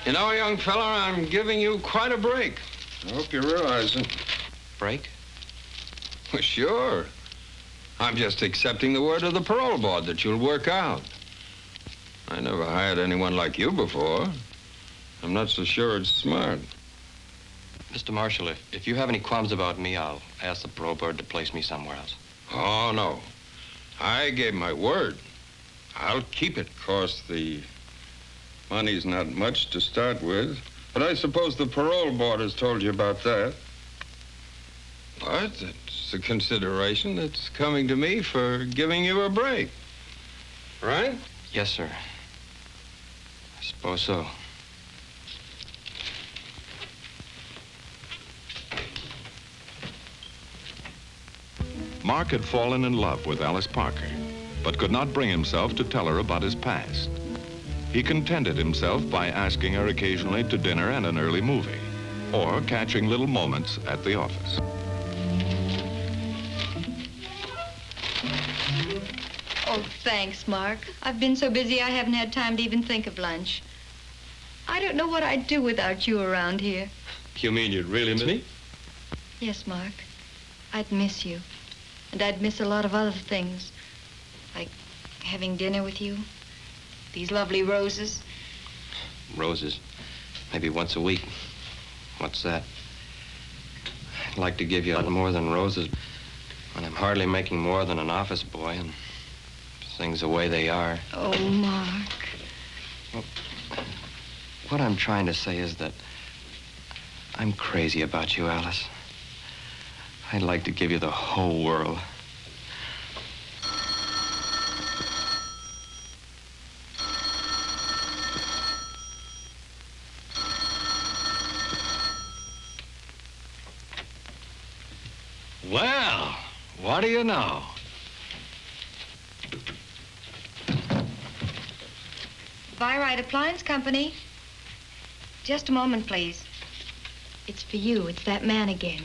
You know, young fella, I'm giving you quite a break. I hope you realize it. Break? Well, sure. I'm just accepting the word of the parole board that you'll work out. I never hired anyone like you before. I'm not so sure it's smart. Mr. Marshall, if you have any qualms about me, I'll ask the parole board to place me somewhere else. Oh, no. I gave my word. I'll keep it. Of course, the money's not much to start with, but I suppose the parole board has told you about that. What? It's a consideration that's coming to me for giving you a break. Right? Yes, sir. I suppose so. Mark had fallen in love with Alice Parker, but could not bring himself to tell her about his past. He contented himself by asking her occasionally to dinner and an early movie, or catching little moments at the office. Oh, thanks, Mark. I've been so busy I haven't had time to even think of lunch. I don't know what I'd do without you around here. You mean you'd really miss me? Yes, Mark. I'd miss you. And I'd miss a lot of other things. Like having dinner with you. These lovely roses. Roses. Maybe once a week. What's that? I'd like to give you a little more than roses, when I'm hardly making more than an office boy, and things the way they are. Oh, Mark. Well, what I'm trying to say is that I'm crazy about you, Alice. I'd like to give you the whole world. Well, what do you know? Byrite Appliance Company. Just a moment, please. It's for you. It's that man again.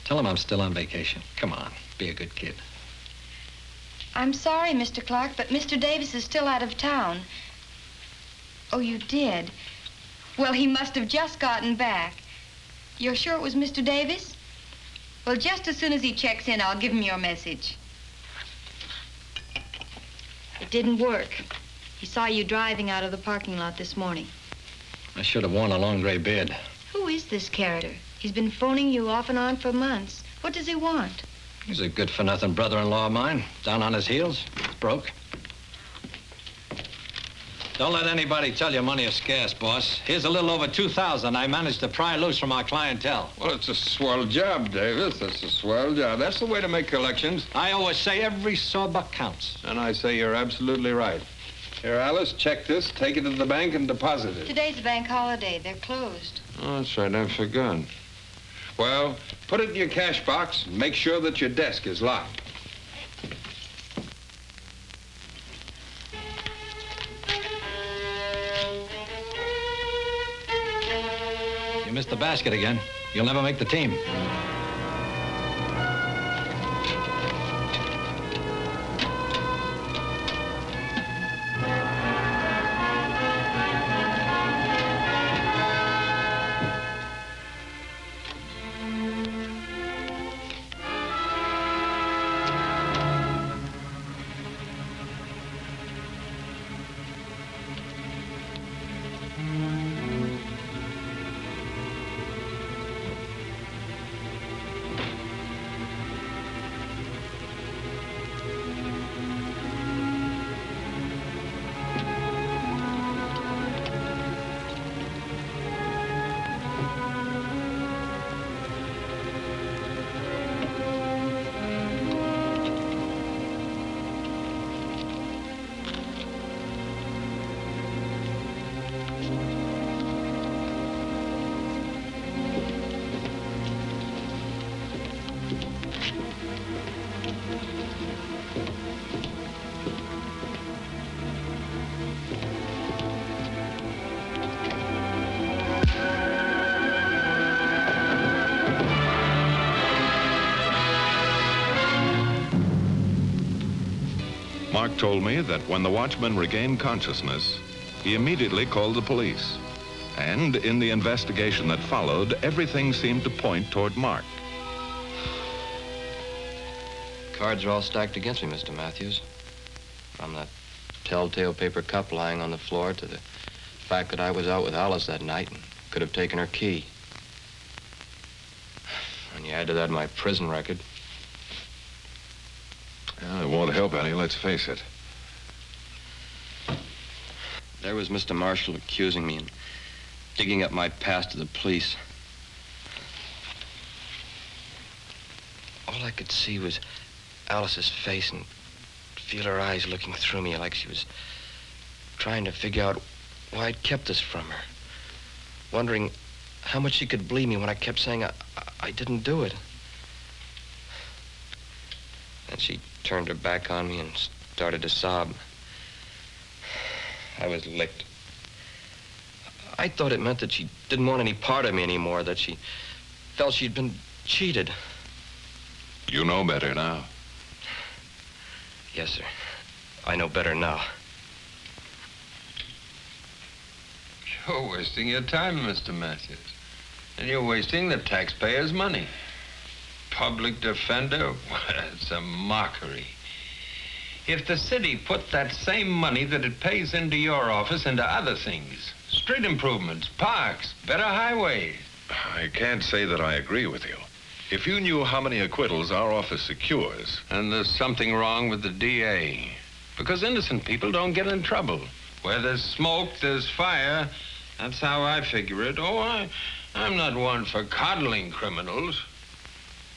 Tell him I'm still on vacation. Come on, be a good kid. I'm sorry, Mr. Clark, but Mr. Davis is still out of town. Oh, you did? Well, he must have just gotten back. You're sure it was Mr. Davis? Well, just as soon as he checks in, I'll give him your message. It didn't work. He saw you driving out of the parking lot this morning. I should have worn a long gray beard. Who is this character? He's been phoning you off and on for months. What does he want? He's a good-for-nothing brother-in-law of mine, down on his heels, broke. Don't let anybody tell you money is scarce, boss. Here's a little over 2,000 I managed to pry loose from our clientele. Well, it's a swell job, Davis. It's a swell job. That's the way to make collections. I always say every sawbuck counts. And I say you're absolutely right. Here, Alice, check this, take it to the bank, and deposit it. Today's a bank holiday. They're closed. Oh, that's right. I forgot. Well, put it in your cash box and make sure that your desk is locked. You missed the basket again. You'll never make the team. Mark told me that when the watchman regained consciousness, he immediately called the police. And in the investigation that followed, everything seemed to point toward Mark. Cards are all stacked against me, Mr. Matthews. From that telltale paper cup lying on the floor to the fact that I was out with Alice that night and could have taken her key. And you add to that my prison record. Well, it won't help any, let's face it. There was Mr. Marshall accusing me and digging up my past to the police. All I could see was Alice's face and feel her eyes looking through me like she was trying to figure out why I'd kept this from her. Wondering how much she could believe me when I kept saying I didn't do it. And she turned her back on me and started to sob. I was licked. I thought it meant that she didn't want any part of me anymore, that she felt she'd been cheated. You know better now. Yes, sir. I know better now. You're wasting your time, Mr. Matthews. And you're wasting the taxpayers' money. Public defender? It's a mockery. If the city put that same money that it pays into your office into other things, street improvements, parks, better highways. I can't say that I agree with you. If you knew how many acquittals our office secures... And there's something wrong with the DA. Because innocent people don't get in trouble. Where there's smoke, there's fire. That's how I figure it. Oh, I'm not one for coddling criminals.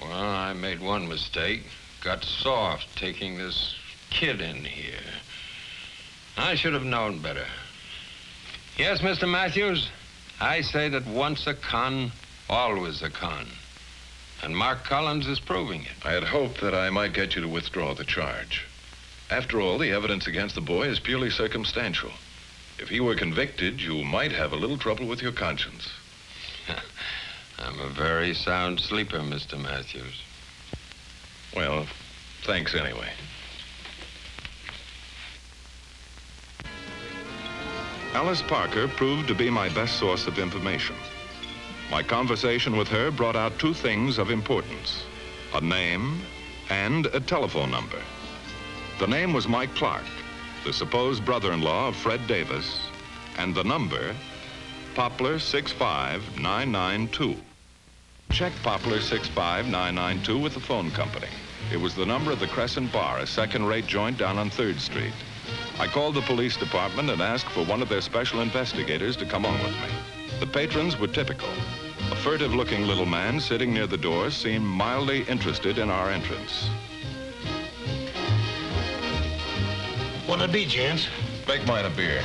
Well, I made one mistake. Got soft taking this kid in here. I should have known better. Yes, Mr. Matthews, I say that once a con, always a con. And Mark Collins is proving it. I had hoped that I might get you to withdraw the charge. After all, the evidence against the boy is purely circumstantial. If he were convicted, you might have a little trouble with your conscience. I'm a very sound sleeper, Mr. Matthews. Well, thanks anyway. Alice Parker proved to be my best source of information. My conversation with her brought out two things of importance: a name and a telephone number. The name was Mike Clark, the supposed brother-in-law of Fred Davis, and the number, Poplar 65992. Check Poplar 65992 with the phone company. It was the number of the Crescent Bar, a second-rate joint down on 3rd Street. I called the police department and asked for one of their special investigators to come on with me. The patrons were typical. A furtive-looking little man sitting near the door seemed mildly interested in our entrance. What'll it be, gents? Make mine a beer.